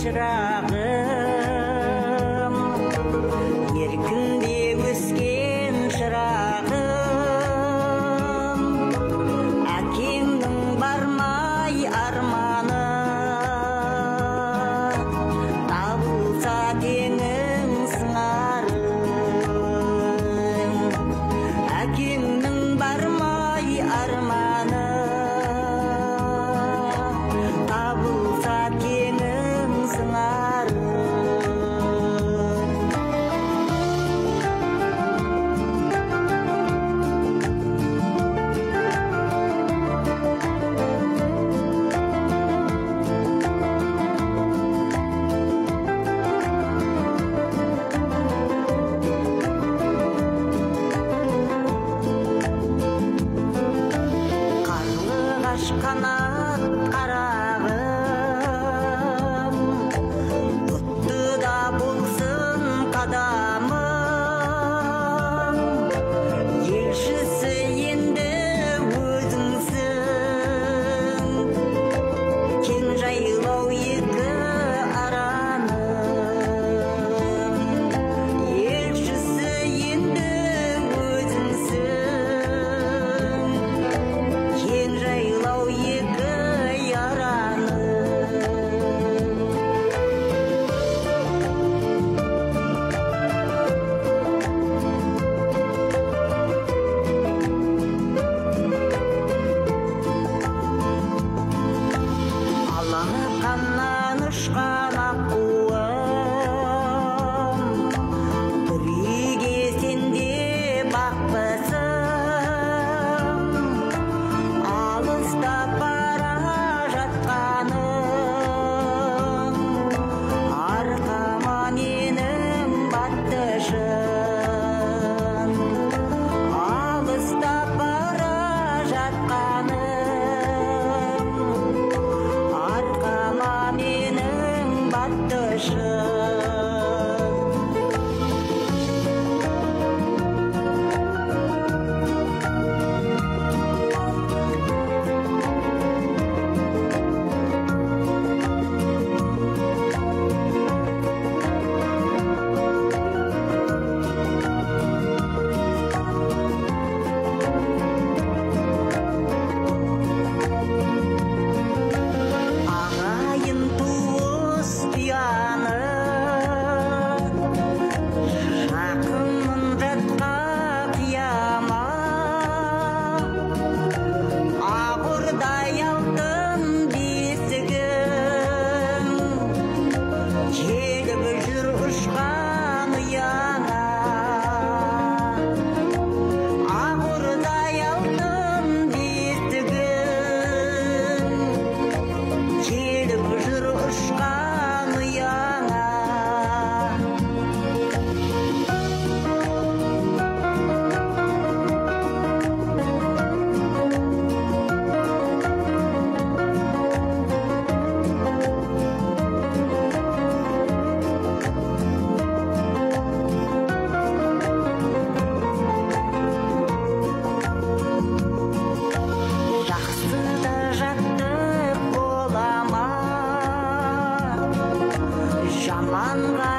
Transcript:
шырағым, еркінде өскен шырағым, әкеңнің бармай арманы, табылса теңің сыңарың, әкеңнің бармай арманы, табылса теңің сыңарың. Қарлығаш қанат қарағым, құтты да болсын қадамым, елшісі енді өзіңсің, кең жайлау екі араның, елшісі енді өзіңсің, кең жайлау екі яраның. Алақаннан ұшқан аққуым, бірге сенде бақпысың, алыста бара жатқаның, арқама менің батты шын, алыста бара жатқаның, арқама менің батты шын. Ағайын туыс тұяны, жақынмын жатқа қияма, ағырдай алтын бесігің, келіп жүр ұшқан ұяңа, ағырдай алтын бесігің, келіп жүр ұшқан ұяңа. Жақсы да жаттық бола ма, жаманға